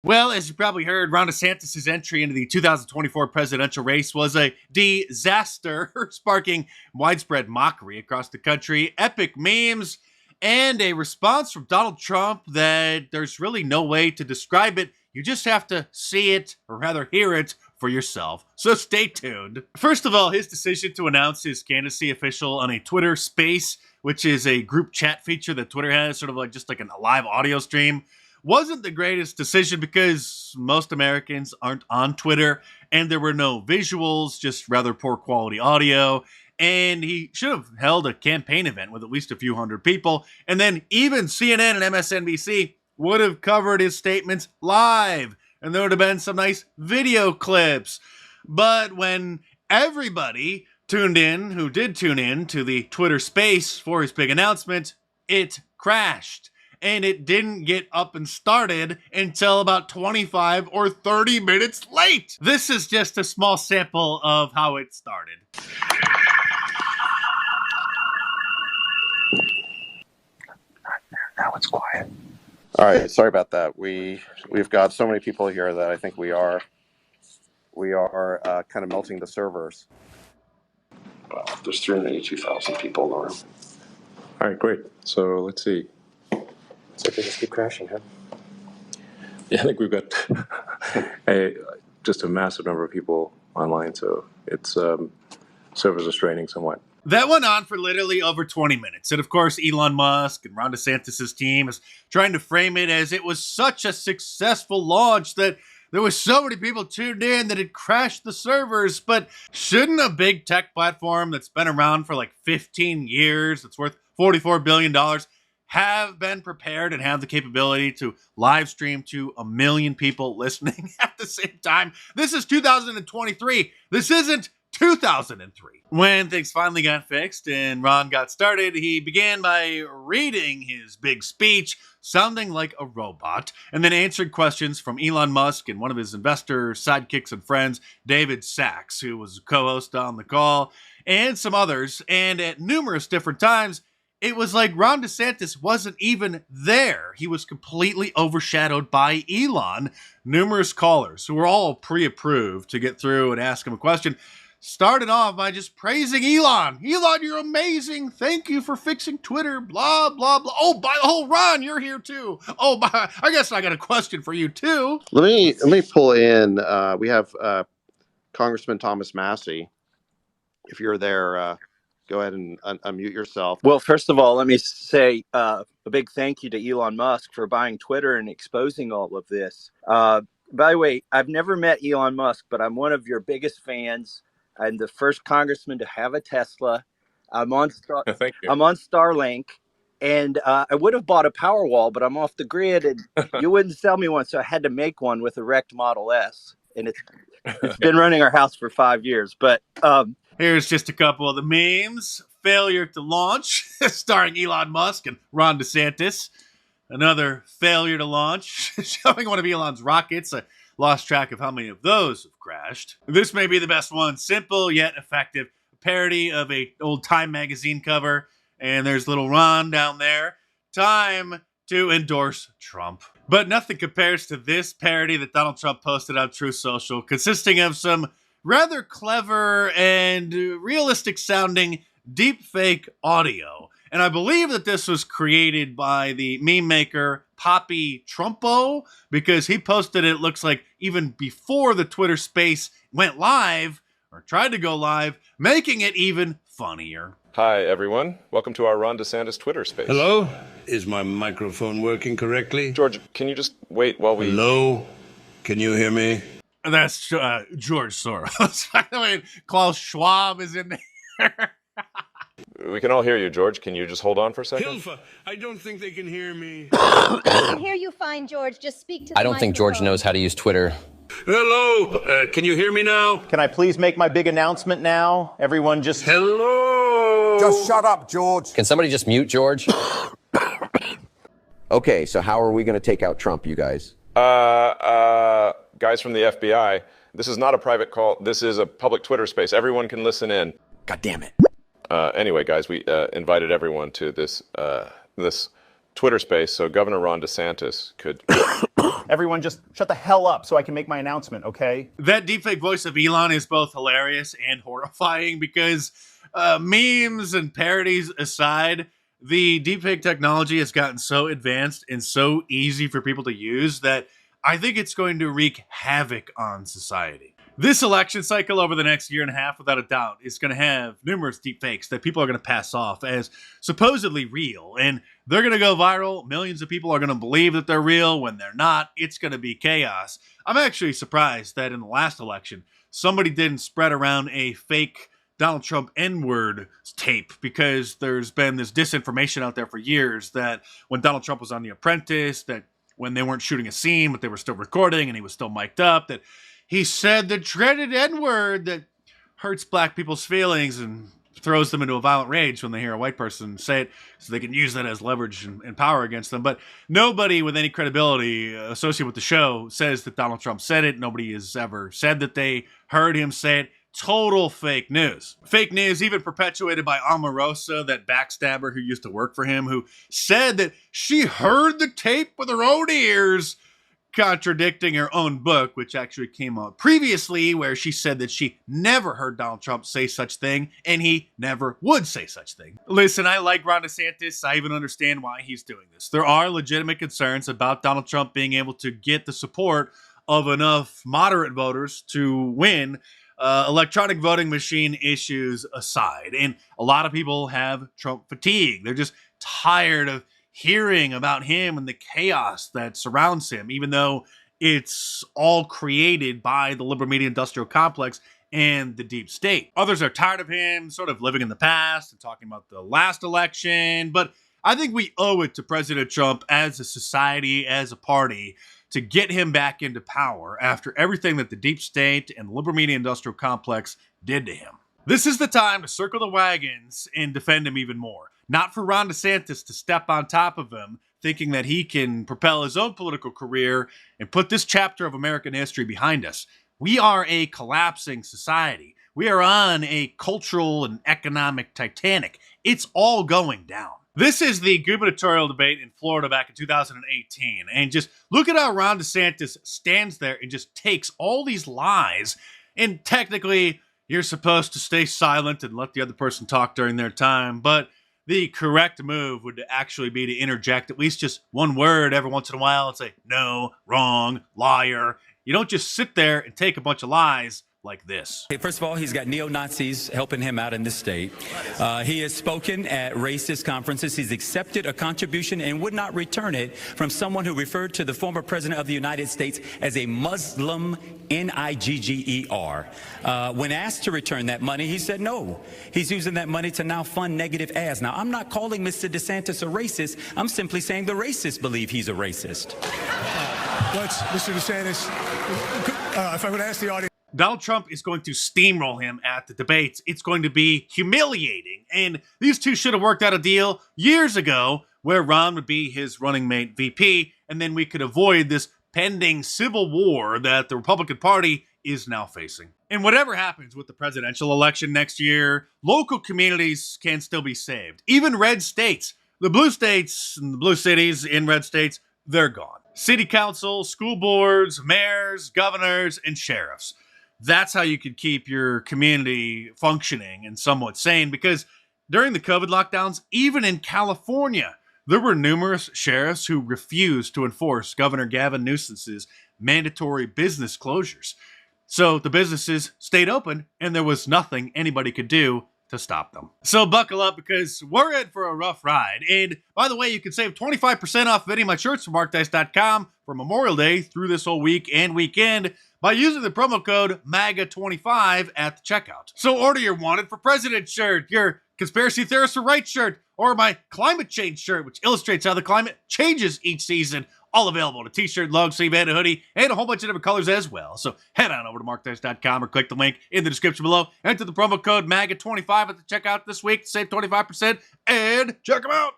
Well, as you probably heard, Ron DeSantis' entry into the 2024 presidential race was a disaster, sparking widespread mockery across the country, epic memes, and a response from Donald Trump that there's really no way to describe it. You just have to see it, or rather hear it, for yourself. So stay tuned. First of all, his decision to announce his candidacy official on a Twitter Space, which is a group chat feature that Twitter has, sort of like just like a live audio stream, wasn't the greatest decision because most Americans aren't on Twitter and there were no visuals, just rather poor quality audio. And he should have held a campaign event with at least a few hundred people. And then even CNN and MSNBC would have covered his statements live. And there would have been some nice video clips. But when everybody tuned in, who did tune in to the Twitter Space for his big announcement, it crashed. And it didn't get up and started until about 25 or 30 minutes late. This is just a small sample of how it started. Now it's quiet. All right, sorry about that. We've got so many people here that I think we are kind of melting the servers. Well, there's 382,000 people in the room. All right, great. So let's see. So they just keep crashing, huh? Yeah, I think we've got just a massive number of people online, so it's servers are straining somewhat. That went on for literally over 20 minutes. And of course, Elon Musk and Ron DeSantis' team is trying to frame it as it was such a successful launch that there was so many people tuned in that it crashed the servers. But shouldn't a big tech platform that's been around for like 15 years, that's worth $44 billion, have been prepared and have the capability to live stream to 1 million people listening at the same time? This is 2023. This isn't 2003. When things finally got fixed and Ron got started, he began by reading his big speech, sounding like a robot, and then answered questions from Elon Musk and one of his investor sidekicks and friends, David Sachs, who was a co-host on the call, and some others. And at numerous different times, it was like Ron DeSantis wasn't even there. He was completely overshadowed by Elon. Numerous callers who were all pre-approved to get through and ask him a question started off by just praising Elon. Elon, you're amazing. Thank you for fixing Twitter. Blah, blah, blah. Oh, Ron, you're here too. I guess I got a question for you too. Let me pull in. We have Congressman Thomas Massey. If you're there, go ahead and unmute yourself. Well, first of all, let me say a big thank you to Elon Musk for buying Twitter and exposing all of this. By the way, I've never met Elon Musk, but I'm one of your biggest fans. I'm the first congressman to have a Tesla. I'm on Thank you. I'm on Starlink, and I would have bought a Powerwall, but I'm off the grid, and you wouldn't sell me one, so I had to make one with a wrecked Model S, and it's been running our house for 5 years. But here's just a couple of the memes. Failure to launch, starring Elon Musk and Ron DeSantis. Another failure to launch, showing one of Elon's rockets. I lost track of how many of those have crashed. This may be the best one. Simple yet effective. A parody of a old Time magazine cover. And there's little Ron down there. Time to endorse Trump. But nothing compares to this parody that Donald Trump posted on Truth Social, consisting of some rather clever and realistic sounding deepfake audio. And I believe that this was created by the meme maker Poppy Trumpo, because he posted it looks like even before the Twitter Space went live, or tried to go live, making it even funnier. Hi, everyone. Welcome to our Ron DeSantis Twitter Space. Hello? Is my microphone working correctly? George, can you just wait while we... Hello? Can you hear me? That's George Soros. By the way, Klaus Schwab is in there. We can all hear you, George. Can you just hold on for a second? Hilfa, I don't think they can hear me. I can hear you fine, George. Just speak to the I don't think George knows how to use Twitter. Hello? Can you hear me now? Can I please make my big announcement now? Everyone just... Hello? Just shut up, George. Can somebody just mute George? Okay, so how are we going to take out Trump, you guys? Guys from the FBI, this is not a private call. This is a public Twitter space. Everyone can listen in. God damn it. Anyway, guys, we invited everyone to this Twitter space so Governor Ron DeSantis could. Everyone just shut the hell up so I can make my announcement, okay? That deepfake voice of Elon is both hilarious and horrifying because memes and parodies aside, the deepfake technology has gotten so advanced and so easy for people to use that I think it's going to wreak havoc on society. This election cycle over the next year and a half, without a doubt, is going to have numerous deepfakes that people are going to pass off as supposedly real. And they're going to go viral. Millions of people are going to believe that they're real when they're not. It's going to be chaos. I'm actually surprised that in the last election, somebody didn't spread around a fake Donald Trump N-word tape, because there's been this disinformation out there for years that when Donald Trump was on The Apprentice, that when they weren't shooting a scene, but they were still recording and he was still mic'd up, that he said the dreaded N-word that hurts black people's feelings and throws them into a violent rage when they hear a white person say it, so they can use that as leverage and power against them. But nobody with any credibility associated with the show says that Donald Trump said it. Nobody has ever said that they heard him say it. Total fake news. Fake news even perpetuated by Omarosa, that backstabber who used to work for him, who said that she heard the tape with her own ears, contradicting her own book, which actually came out previously, where she said that she never heard Donald Trump say such thing, and he never would say such thing. Listen, I like Ron DeSantis. I even understand why he's doing this. There are legitimate concerns about Donald Trump being able to get the support of enough moderate voters to win, electronic voting machine issues aside. And a lot of people have Trump fatigue. They're just tired of hearing about him and the chaos that surrounds him, even though it's all created by the liberal media industrial complex and the deep state. Others are tired of him sort of living in the past and talking about the last election. But I think we owe it to President Trump as a society, as a party, to get him back into power after everything that the deep state and the liberal media industrial complex did to him. This is the time to circle the wagons and defend him even more. Not for Ron DeSantis to step on top of him, thinking that he can propel his own political career and put this chapter of American history behind us. We are a collapsing society. We are on a cultural and economic Titanic. It's all going down. This is the gubernatorial debate in Florida back in 2018. And just look at how Ron DeSantis stands there and just takes all these lies. And technically, you're supposed to stay silent and let the other person talk during their time. But the correct move would actually be to interject at least just one word every once in a while and say, no, wrong, liar. You don't just sit there and take a bunch of lies like this. First of all, he's got neo-Nazis helping him out in this state. He has spoken at racist conferences. He's accepted a contribution and would not return it from someone who referred to the former president of the United States as a Muslim, Nigger. When asked to return that money, he said no. He's using that money to now fund negative ads. Now, I'm not calling Mr. DeSantis a racist. I'm simply saying the racists believe he's a racist. Mr. DeSantis, if I would ask the audience. Donald Trump is going to steamroll him at the debates. It's going to be humiliating. And these two should have worked out a deal years ago where Ron would be his running mate VP, and then we could avoid this pending civil war that the Republican Party is now facing. And whatever happens with the presidential election next year, local communities can still be saved. Even red states. The blue states and the blue cities in red states, they're gone. City council, school boards, mayors, governors, and sheriffs. That's how you could keep your community functioning and somewhat sane, because during the COVID lockdowns, even in California, there were numerous sheriffs who refused to enforce Governor Gavin Newsom's mandatory business closures. So the businesses stayed open and there was nothing anybody could do to stop them. So buckle up, because we're in for a rough ride. And by the way, you can save 25% off of any of my shirts from markdice.com for Memorial Day through this whole week and weekend by using the promo code MAGA25 at the checkout. So order your Wanted for President shirt, your Conspiracy Theorists for Right shirt, or my Climate Change shirt, which illustrates how the climate changes each season. All available in a t-shirt, long sleeve, and a hoodie, and a whole bunch of different colors as well. So head on over to markdice.com or click the link in the description below. Enter the promo code MAGA25 at the checkout this week to save 25% and check them out.